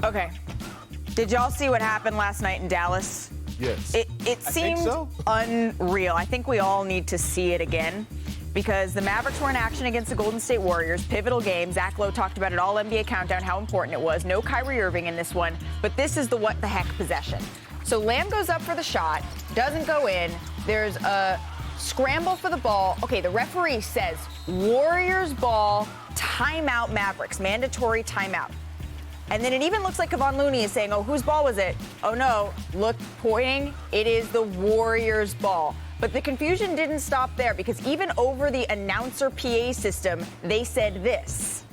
Okay. Did y'all see what happened last night in Dallas? Yes. It seemed unreal. I think we all need to see it again because the Mavericks were in action against the Golden State Warriors. Pivotal game. Zach Lowe talked about it all NBA countdown, how important it was. No Kyrie Irving in this one, but this is the what the heck possession. So Lamb goes up for the shot, doesn't go in. There's a scramble for the ball. Okay, the referee says Warriors ball, timeout Mavericks, mandatory timeout. And then it even looks like Kevon Looney is saying, oh, whose ball was it? Oh, no, look, pointing, it is the Warriors' ball. But the confusion didn't stop there because even over the announcer PA system, they said this.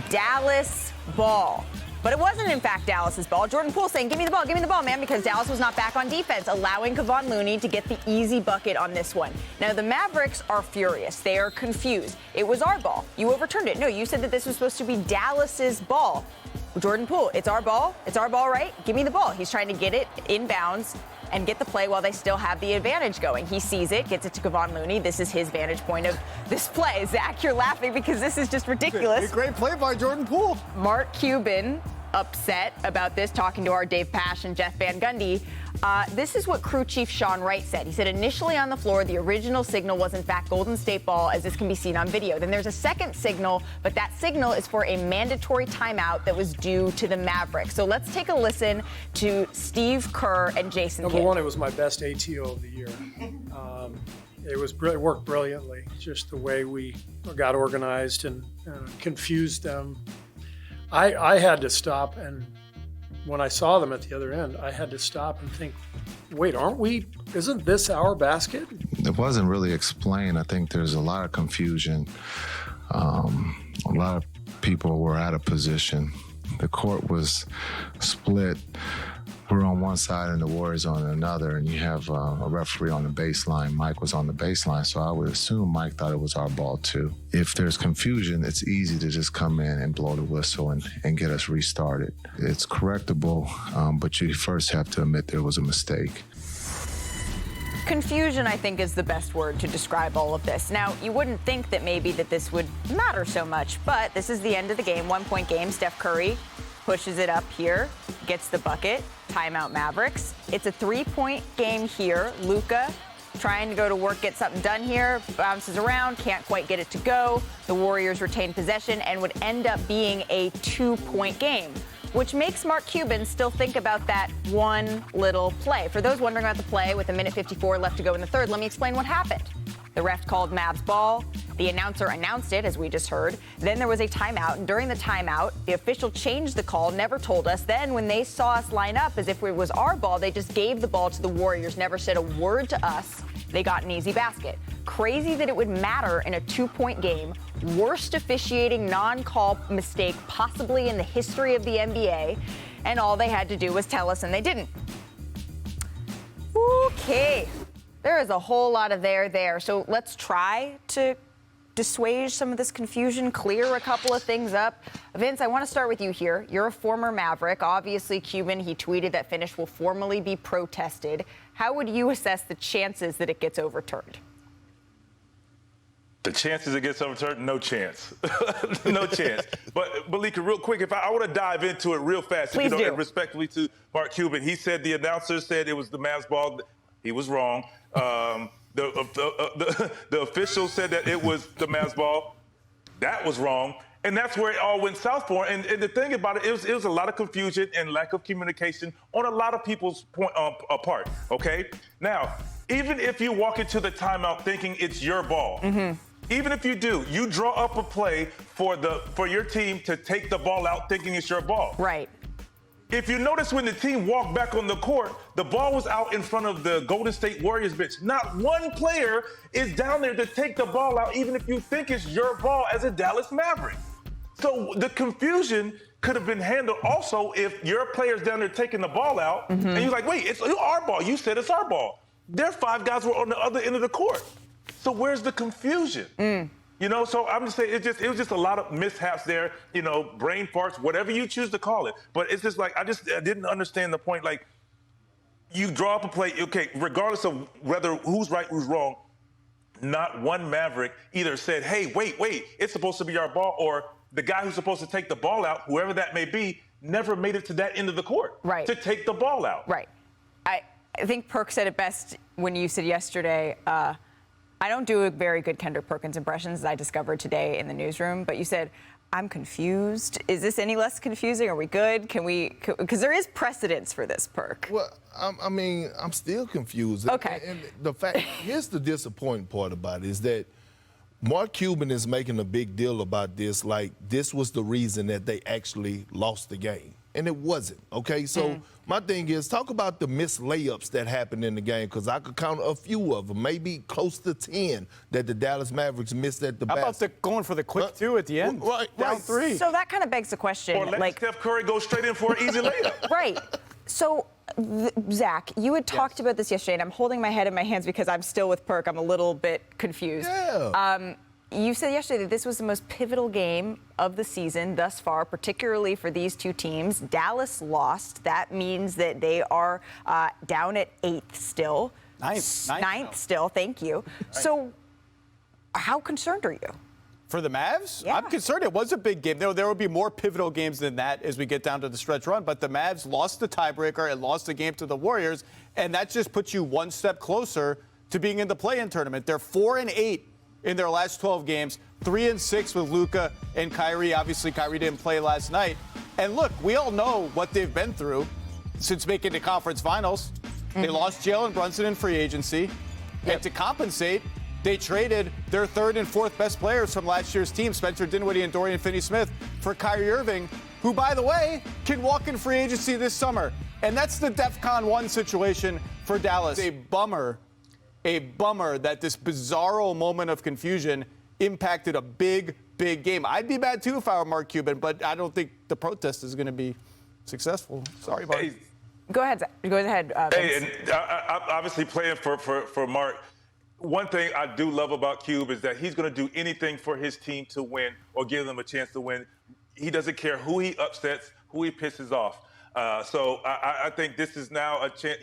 Dallas ball. But it wasn't, in fact, Dallas's ball. Jordan Poole saying, give me the ball, man, because Dallas was not back on defense, allowing Kevon Looney to get the easy bucket on this one. Now, the Mavericks are furious. They are confused. It was our ball. You overturned it. No, you said that this was supposed to be Dallas's ball. Jordan Poole, it's our ball. It's our ball, right? Give me the ball. He's trying to get it inbounds and get the play while they still have the advantage going. He sees it, gets it to Kevon Looney. This is his vantage point of this play. Zach, you're laughing because this is just ridiculous. Great play by Jordan Poole. Mark Cuban upset about this, talking to our Dave Pasch and Jeff Van Gundy. This is what crew chief Sean Wright said. He said initially on the floor, the original signal was in fact Golden State ball, as this can be seen on video. Then there's a second signal, but that signal is for a mandatory timeout that was due to the Mavericks. So let's take a listen to Steve Kerr and Jason Number Kidd. one, it was my best ATO of the year. It worked brilliantly, just the way we got organized and confused them. I had to stop, and when I saw them at the other end, I had to stop and think, wait, isn't this our basket? It wasn't really explained. I think there's a lot of confusion. A lot of people were out of position. The court was split. We're on one side and the Warriors on another, and you have a referee on the baseline. Mike was on the baseline, so I would assume Mike thought it was our ball too. If there's confusion, it's easy to just come in and blow the whistle and get us restarted. It's correctable, but you first have to admit there was a mistake. Confusion, I think, is the best word to describe all of this. Now, you wouldn't think that maybe that this would matter so much, but this is the end of the game, 1-point game. Steph Curry pushes it up here, gets the bucket, timeout Mavericks. It's a 3-point game here. Luka trying to go to work, get something done here, bounces around, can't quite get it to go. The Warriors retain possession and would end up being a 2-point game, which makes Mark Cuban still think about that one little play. For those wondering about the play with 1:54 left to go in the third, let me explain what happened. The ref called Mavs ball. The announcer announced it, as we just heard. Then there was a timeout, and during the timeout, the official changed the call, never told us. Then when they saw us line up as if it was our ball, they just gave the ball to the Warriors, never said a word to us. They got an easy basket. Crazy that it would matter in a 2-point game. Worst officiating non-call mistake possibly in the history of the NBA. And all they had to do was tell us, and they didn't. Okay. There is a whole lot of there. So let's try to dissuade some of this confusion, clear a couple of things up. Vince, I want to start with you here. You're a former Maverick. Obviously, Cuban, he tweeted that finish will formally be protested. How would you assess the chances that it gets overturned? The chances it gets overturned, no chance. No chance. But Malika, real quick, if I want to dive into it real fast, Please do. And respectfully to Mark Cuban, he said the announcer said it was the Mavs ball. He was wrong. The official said that it was the Mavs ball. That was wrong. And that's where it all went south for. And the thing about it, it was a lot of confusion and lack of communication on a lot of people's part, okay? Now, even if you walk into the timeout thinking it's your ball, even if you do, you draw up a play for your team to take the ball out thinking it's your ball. Right. If you notice when the team walked back on the court, the ball was out in front of the Golden State Warriors bench. Not one player is down there to take the ball out, even if you think it's your ball as a Dallas Maverick. So the confusion could have been handled also if your player's down there taking the ball out, and you're like, wait, it's our ball. You said it's our ball. Their 5 guys were on the other end of the court. So where's the confusion? You know, so I'm just saying it was just a lot of mishaps there, you know, brain farts, whatever you choose to call it. But it's just like I didn't understand the point. Like, you draw up a play, okay, regardless of whether who's right, who's wrong, not one Maverick either said, hey, wait, it's supposed to be our ball, or the guy who's supposed to take the ball out, whoever that may be, never made it to that end of the court to take the ball out. Right. I think Perk said it best when you said yesterday, I don't do a very good Kendrick Perkins impressions, as I discovered today in the newsroom, but you said, I'm confused. Is this any less confusing? Are we good? Because there is precedence for this, Perk. Well, I'm still confused. Okay. And the fact, here's the disappointing part about it, is that Mark Cuban is making a big deal about this, like this was the reason that they actually lost the game. And it wasn't, okay? So my thing is, talk about the missed layups that happened in the game, because I could count a few of them, maybe close to 10 that the Dallas Mavericks missed at the basket. How about going for the quick two at the end? Down 3. So that kind of begs the question. Or let Steph Curry go straight in for an easy layup. Right. So, Zach, you had talked about this yesterday, and I'm holding my head in my hands because I'm still with Perk. I'm a little bit confused. Yeah. You said yesterday that this was the most pivotal game of the season thus far, particularly for these two teams. Dallas lost. That means that they are down at 8th still. Ninth still, thank you. Right. So how concerned are you? For the Mavs? Yeah. I'm concerned. It was a big game. There will be more pivotal games than that as we get down to the stretch run. But the Mavs lost the tiebreaker and lost the game to the Warriors, and that just puts you one step closer to being in the play-in tournament. They're 4-8 in their last 12 games, 3-6 with Luka and Kyrie. Obviously, Kyrie didn't play last night. And look, we all know what they've been through since making the conference finals. They lost Jalen Brunson in free agency. And to compensate, they traded their 3rd and 4th best players from last year's team, Spencer Dinwiddie and Dorian Finney-Smith, for Kyrie Irving, who, by the way, can walk in free agency this summer. And that's the DEFCON 1 situation for Dallas. A bummer that this bizarro moment of confusion impacted a big game. I'd be mad, too, if I were Mark Cuban, but I don't think the protest is going to be successful. Sorry, Mark. Go ahead, Zach. Go ahead, Vince. And I'm obviously playing for Mark. One thing I do love about Cube is that he's going to do anything for his team to win or give them a chance to win. He doesn't care who he upsets, who he pisses off. So I think this is now a chance,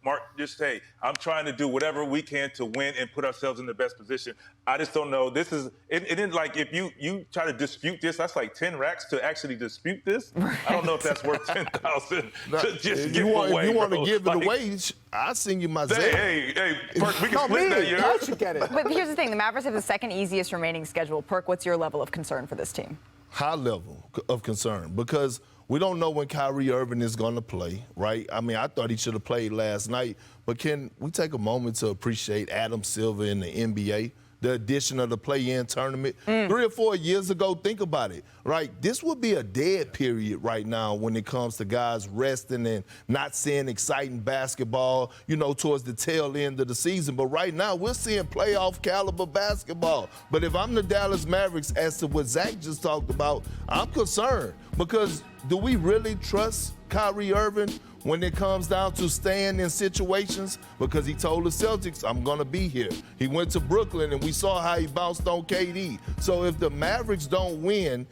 Mark, just say, I'm trying to do whatever we can to win and put ourselves in the best position. I just don't know. This is, it isn't like if you try to dispute this, that's like 10 racks to actually dispute this. Right. I don't know if that's worth 10,000 to just give away. If you want to give it away, I'll send you my Zelle. Hey, Perk, we can split that, you know? I should get it. But here's the thing. The Mavericks have the 2nd easiest remaining schedule. Perk, what's your level of concern for this team? High level of concern, because we don't know when Kyrie Irving is going to play, right? I mean, I thought he should have played last night, but can we take a moment to appreciate Adam Silver in the NBA? The addition of the play-in tournament. 3 or 4 years ago, think about it, right? This would be a dead period right now when it comes to guys resting and not seeing exciting basketball, towards the tail end of the season. But right now, we're seeing playoff caliber basketball. But if I'm the Dallas Mavericks, as to what Zach just talked about, I'm concerned, because do we really trust Kyrie Irving when it comes down to staying in situations? Because he told the Celtics, I'm going to be here. He went to Brooklyn, and we saw how he bounced on KD. So if the Mavericks don't win,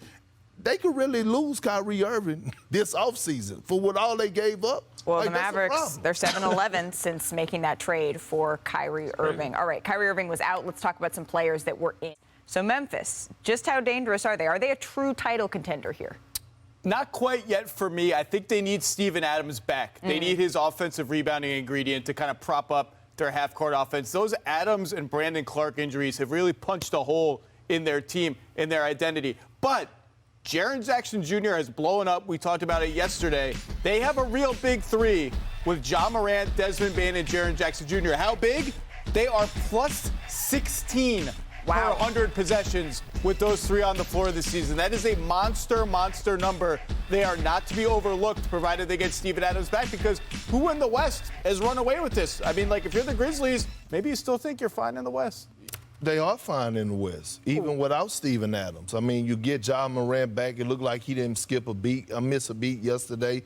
they could really lose Kyrie Irving this offseason for what all they gave up. Well, the Mavericks, they're 7-11 since making that trade for Kyrie Irving. All right, Kyrie Irving was out. Let's talk about some players that were in. So Memphis, just how dangerous are they? Are they a true title contender here? Not quite yet for me. I think they need Steven Adams back. They need his offensive rebounding ingredient to kind of prop up their half-court offense. Those Adams and Brandon Clark injuries have really punched a hole in their team, in their identity. But Jaren Jackson Jr. has blown up. We talked about it yesterday. They have a real big 3 with Ja Morant, Desmond Bane, and Jaren Jackson Jr. How big? They are plus 16 per 100 possessions with those 3 on the floor this season. That is a monster number. They are not to be overlooked, provided they get Steven Adams back, because who in the West has run away with this? I mean, like, if you're the Grizzlies, maybe you still think you're fine in the West. They are fine in the West, even without Steven Adams. I mean, you get Ja Morant back. It looked like he didn't miss a beat yesterday.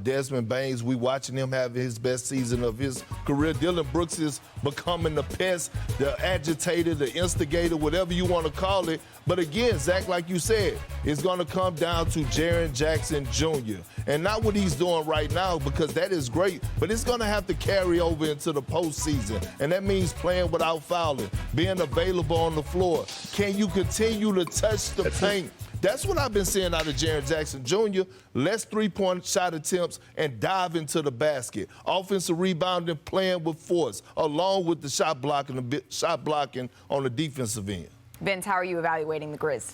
Desmond Baines, we watching him have his best season of his career. Dylan Brooks is becoming the pest, the agitator, the instigator, whatever you want to call it. But again, Zach, like you said, it's going to come down to Jaren Jackson Jr. And not what he's doing right now, because that is great, but it's going to have to carry over into the postseason. And that means playing without fouling, being available on the floor. Can you continue to touch the paint? That's what I've been seeing out of Jaren Jackson Jr. Less three-point shot attempts and dive into the basket. Offensive rebounding, playing with force, along with the shot blocking on the defensive end. Vince, how are you evaluating the Grizz?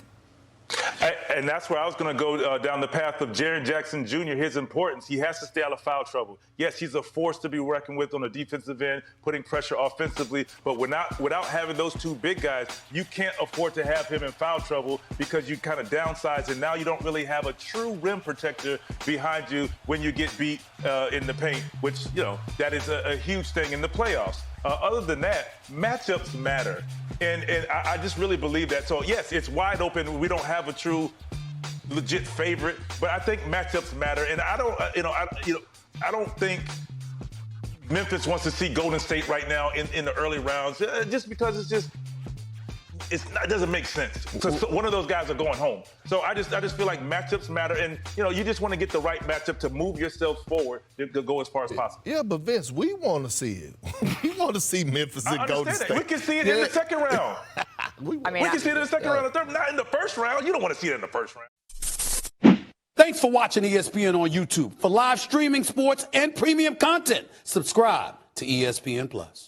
And that's where I was going to go down the path of Jaren Jackson Jr., his importance. He has to stay out of foul trouble. Yes, he's a force to be reckoned with on the defensive end, putting pressure offensively. But without having those two big guys, you can't afford to have him in foul trouble because you kind of downsize, and now you don't really have a true rim protector behind you when you get beat in the paint, which, that is a huge thing in the playoffs. Other than that, matchups matter. And I just really believe that. So, yes, it's wide open. We don't have a true, legit favorite, but I think matchups matter. And I don't think Memphis wants to see Golden State right now in the early rounds, just because it doesn't make sense. So one of those guys are going home. So I just feel like matchups matter, and you just want to get the right matchup to move yourself forward to go as far as possible. Yeah, but Vince, we want to see it. We want to see Memphis and Golden State. We can see it in the second round. We can see it in the second round or third, not in the first round. You don't want to see it in the first round. Thanks for watching ESPN on YouTube. For live streaming, sports, and premium content, subscribe to ESPN+.